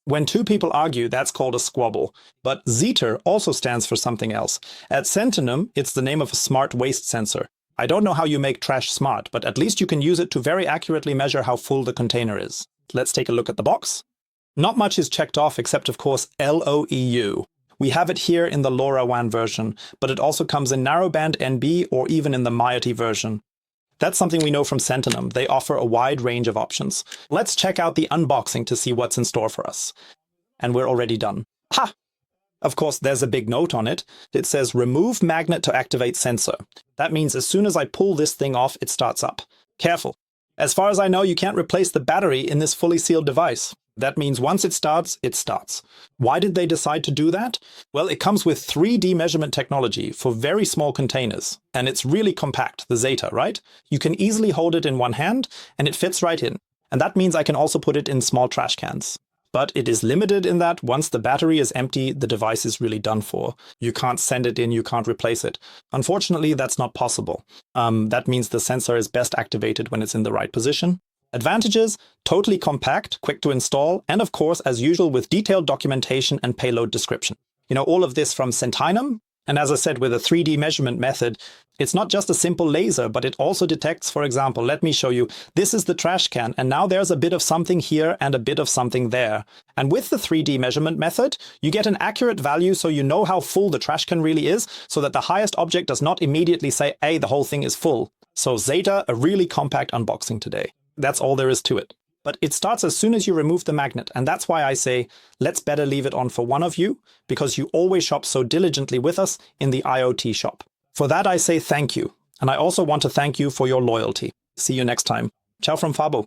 When two people argue, that's called a squabble. But Zeta also stands for something else. At Sentinum, it's the name of a smart waste sensor. I don't know how you make trash smart, but at least you can use it to very accurately measure how full the container is. Let's take a look at the box. Not much is checked off except, of course, LOEU. We have it here in the LoRaWAN version, but it also comes in narrowband NB or even in the mioty version. That's something we know from Sentinum. They offer a wide range of options. Let's check out the unboxing to see what's in store for us. And we're already done. Ha! Of course, there's a big note on it. It says, remove magnet to activate sensor. That means as soon as I pull this thing off, it starts up. Careful. As far as I know, you can't replace the battery in this fully sealed device. That means once it starts, it starts. Why did they decide to do that? Well, it comes with 3D measurement technology for very small containers. And it's really compact, the Zeta, right? You can easily hold it in one hand, and it fits right in. And that means I can also put it in small trash cans. But it is limited in that once the battery is empty, the device is really done for. You can't send it in, you can't replace it. Unfortunately, that's not possible. That means the sensor is best activated when it's in the right position. Advantages: totally compact, quick to install, and of course, as usual, with detailed documentation and payload description. You know, all of this from Sentinum. And as I said, with a 3D measurement method, it's not just a simple laser, but it also detects, for example, let me show you, this is the trash can, and now there's a bit of something here and a bit of something there. And with the 3D measurement method, you get an accurate value so you know how full the trash can really is, so that the highest object does not immediately say, hey, the whole thing is full. So Zeta, a really compact unboxing today. That's all there is to it. But it starts as soon as you remove the magnet, and that's why I say, let's better leave it on for one of you, because you always shop so diligently with us in the iot-shop. For that I say thank you, and I also want to thank you for your loyalty. See you next time. Ciao from Fabo.